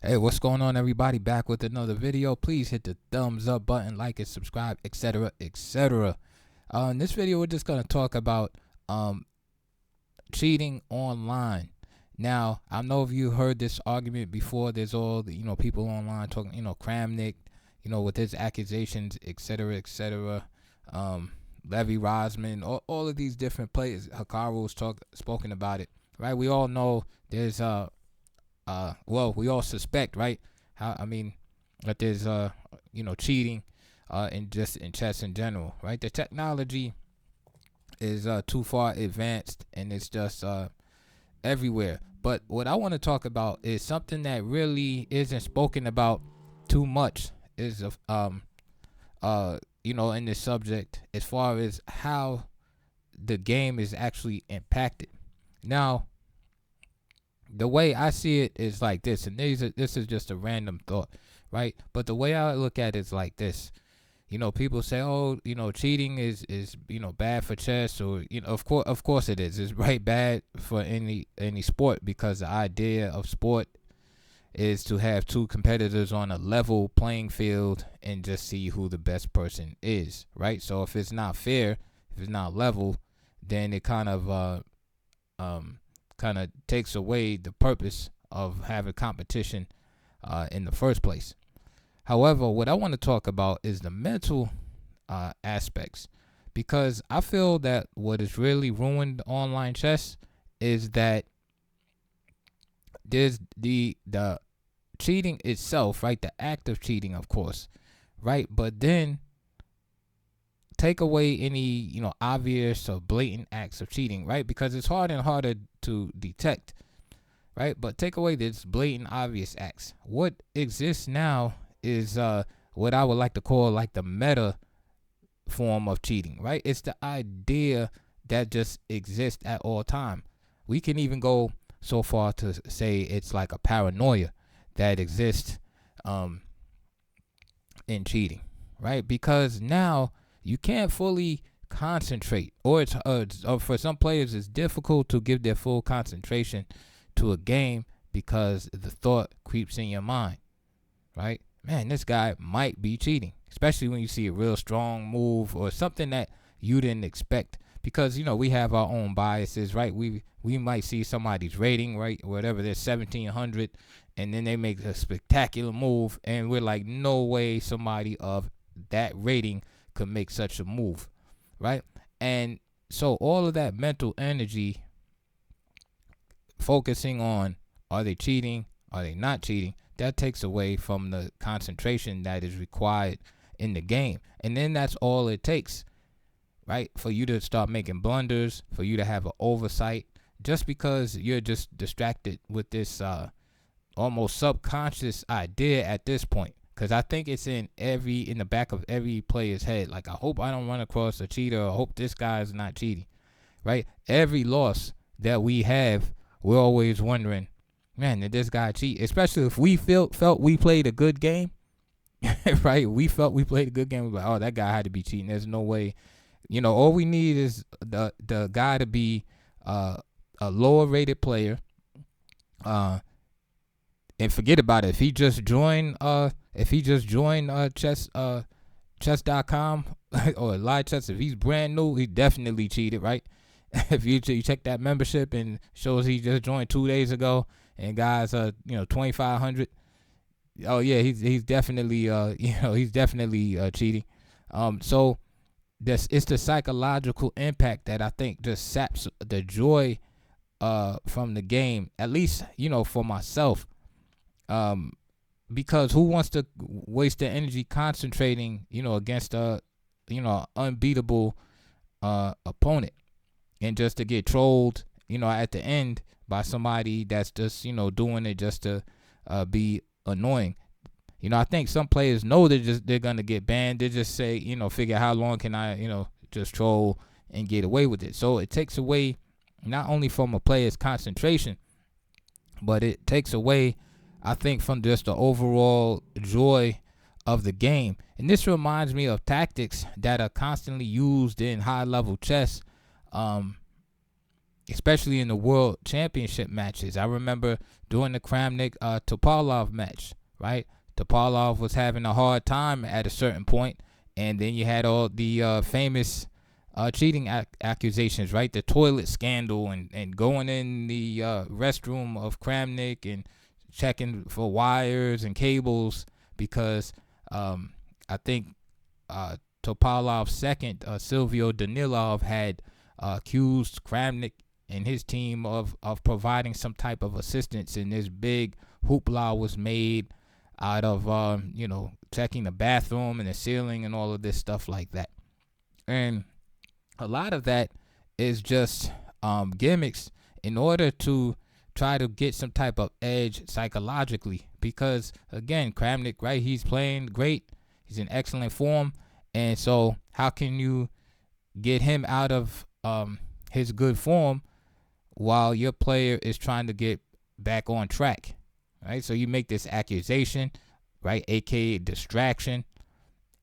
Hey, what's going on, everybody? Back with another video. Please hit the thumbs up button, like and subscribe, etc., etc. In this video, we're just gonna talk about um, cheating online. Now, I know if you heard this argument before. There's all the people online talking, Kramnik, with his accusations, etc., etc. Levy Rosman, all of these different players. Hikaru's spoken about it, right? We all know there's well, we all suspect, right? That there's cheating in chess in general, right? The technology is too far advanced and it's just everywhere. But what I want to talk about is something that really isn't spoken about too much is in this subject, as far as how the game is actually impacted. Now, the way I see it is like this, and this is just a random thought, right? But the way I look at it is like this. People say, "Oh, cheating is bad for chess," or of course it is. It's right bad for any sport, because the idea of sport is to have two competitors on a level playing field and just see who the best person is, right? So if it's not fair, if it's not level, then it kind of takes away the purpose of having competition in the first place. However, what I want to talk about is the mental aspects, because I feel that what has really ruined online chess is that there's the cheating itself, right? The act of cheating, of course, right? But then take away any obvious or blatant acts of cheating, right? Because it's harder and harder to detect, right? But take away this blatant obvious acts. What exists now is what I would like to call like the meta form of cheating, right? It's the idea that just exists at all time. We can even go so far to say it's like a paranoia that exists in cheating, right? Because now you can't fully concentrate, or for some players it's difficult to give their full concentration to a game because the thought creeps in your mind, right? Man, this guy might be cheating, especially when you see a real strong move or something that you didn't expect. Because we have our own biases, right? We might see somebody's rating, right, whatever, they're 1700, and then they make a spectacular move, and we're like, no way somebody of that rating could make such a move, right? And so all of that mental energy focusing on, are they cheating, are they not cheating, that takes away from the concentration that is required in the game. And then that's all it takes, right? For you to start making blunders, for you to have an oversight, just because you're just distracted with this almost subconscious idea at this point. Because I think it's in the back of every player's head. Like, I hope I don't run across a cheater. I hope this guy is not cheating, right? Every loss that we have, we're always wondering, man, did this guy cheat? Especially if we felt we played a good game, right? We felt we played a good game. We're like, oh, that guy had to be cheating. There's no way. All we need is the guy to be a lower rated player. And forget about it. If he just joined chess.com or live chess, if he's brand new, he definitely cheated, right? If you check that membership and shows he just joined 2 days ago and guys 2500, oh yeah, he's definitely cheating. So this, it's the psychological impact that I think just saps the joy from the game, at least for myself. Because who wants to waste their energy concentrating against a unbeatable opponent, and just to get trolled at the end by somebody that's just doing it just to be annoying. I think some players know they're gonna get banned. They just say, figure how long can I just troll and get away with it. So it takes away not only from a player's concentration, but it takes away, I think, from just the overall joy of the game. And this reminds me of tactics that are constantly used in high level chess, especially in the world championship matches. I remember during the Kramnik Topalov match, right? Topalov was having a hard time at a certain point, and then you had all the famous cheating accusations, right? The toilet scandal and going in the restroom of Kramnik and checking for wires and cables because I think Topalov's second, Silvio Danilov, had accused Kramnik and his team of providing some type of assistance, and this big hoopla was made out of checking the bathroom and the ceiling and all of this stuff like that. And a lot of that is just gimmicks in order to try to get some type of edge psychologically, because again, Kramnik, right, he's playing great, he's in excellent form, and so how can you get him out of his good form while your player is trying to get back on track, right? So you make this accusation, right, aka distraction,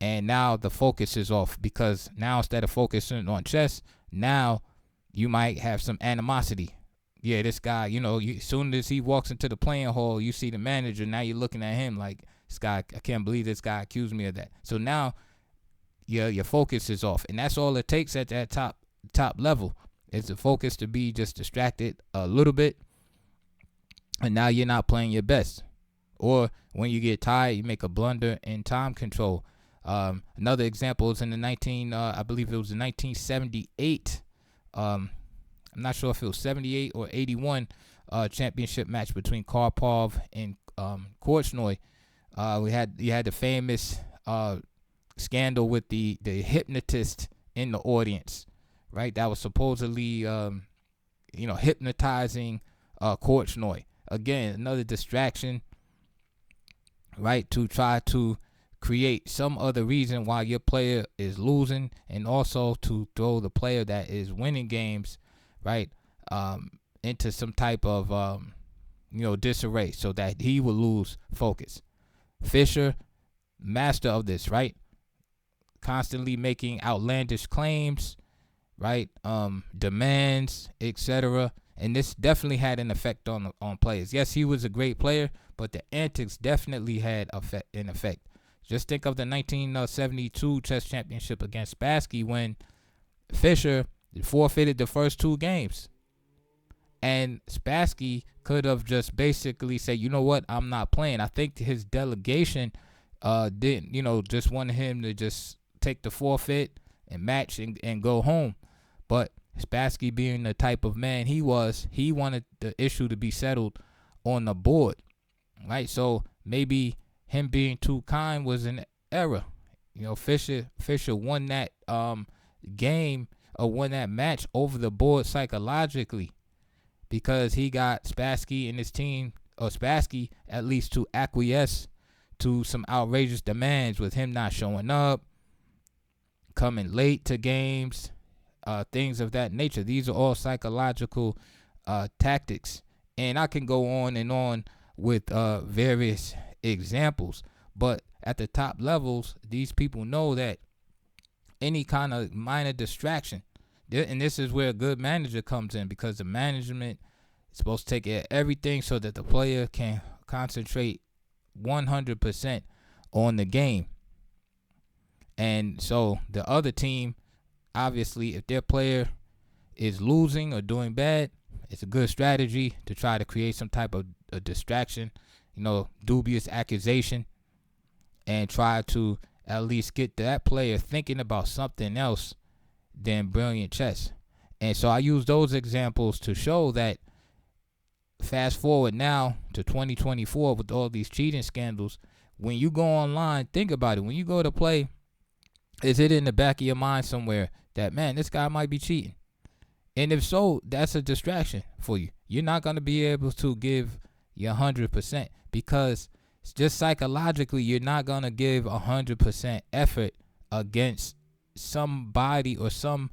and now the focus is off, because now instead of focusing on chess, now you might have some animosity. Yeah, this guy, as soon as he walks into the playing hall, you see the manager, now you're looking at him like, this guy, I can't believe this guy accused me of that. So now your focus is off, and that's all it takes at that top level, is the focus to be just distracted a little bit, and now you're not playing your best. Or when you get tired, you make a blunder in time control. Another example is in the 1978. I'm not sure if it was 78 or 81 championship match between Karpov and Korchnoi. You had the famous scandal with the hypnotist in the audience, right? That was supposedly hypnotizing Korchnoi. Again, another distraction, right, to try to create some other reason why your player is losing, and also to throw the player that is winning games, right, into some type of disarray, so that he will lose focus. Fischer, master of this, right? Constantly making outlandish claims, right? Demands, etc. And this definitely had an effect on players. Yes, he was a great player, but the antics definitely had an effect. Just think of the 1972 chess championship against Spassky, when Fischer forfeited the first two games, and Spassky could have just basically said, you know what, I'm not playing. I think his delegation didn't, just wanted him to just take the forfeit and match and go home. But Spassky, being the type of man he was, he wanted the issue to be settled on the board, right? So maybe him being too kind was an error. Fischer won that game, or won that match over the board psychologically, because he got Spassky and his team, or Spassky at least, to acquiesce to some outrageous demands, with him not showing up, coming late to games, things of that nature. These are all psychological tactics, and I can go on and on with various examples. But at the top levels, these people know that any kind of minor distraction, and this is where a good manager comes in, because the management is supposed to take care of everything so that the player can concentrate 100% on the game. And so the other team, obviously, if their player is losing or doing bad, it's a good strategy to try to create some type of a distraction, dubious accusation, and try to at least get that player thinking about something else than brilliant chess. And so I use those examples to show that, fast forward now to 2024 with all these cheating scandals, when you go online, think about it. When you go to play, is it in the back of your mind somewhere that, man, this guy might be cheating? And if so, that's a distraction for you. You're not going to be able to give your 100%, because just psychologically, you're not going to give 100% effort against somebody or something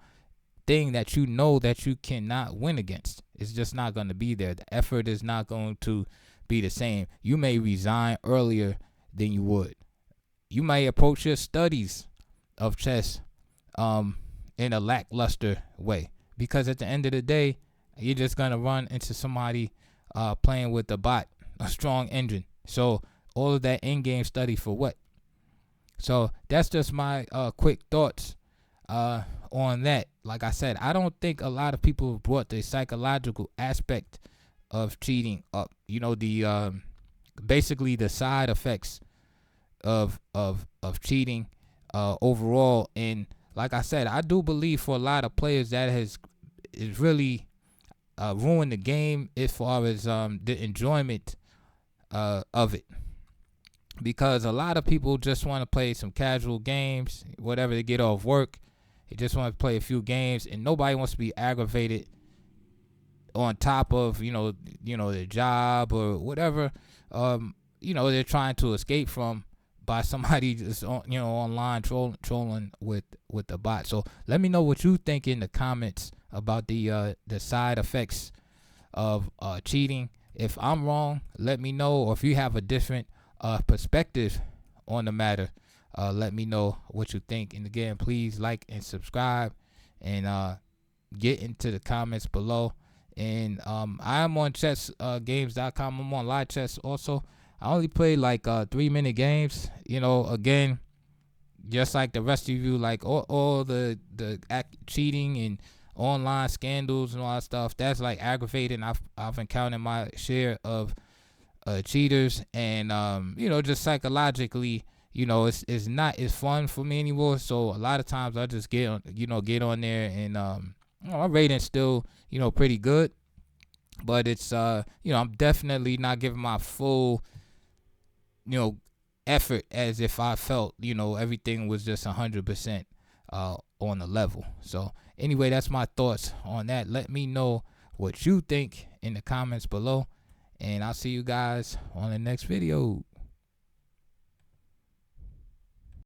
that you know that you cannot win against. It's just not going to be there. The effort is not going to be the same. You may resign earlier than you would. You may approach your studies of chess in a lackluster way, because at the end of the day, You're just gonna run into somebody playing with a bot, a strong engine. So all of that in-game study for what? So that's just my quick thoughts on that. Like I said, I don't think a lot of people have brought the psychological aspect of cheating up. You know, the basically the side effects of cheating overall. And like I said, I do believe for a lot of players that is really ruined the game as far as the enjoyment of it. Because a lot of people just want to play some casual games, whatever they get off work. They just want to play a few games, and nobody wants to be aggravated on top of their job or whatever they're trying to escape from by somebody just online trolling with the bot. So let me know what you think in the comments about the side effects of cheating. If I'm wrong, let me know, or if you have a different perspective on the matter, let me know what you think. And again, please like and subscribe, and get into the comments below. And I am on chessgames.com. I'm on live chess also. I only play like 3-minute games. Again, just like the rest of you, like all the cheating and online scandals and all that stuff, that's like aggravating. I've encountered my share of cheaters, and just psychologically, it's not as fun for me anymore. So a lot of times I just get on there, and my rating's still pretty good, but it's I'm definitely not giving my full effort as if I felt everything was just 100% on the level. So anyway, that's my thoughts on that. Let me know what you think in the comments below, and I'll see you guys on the next video.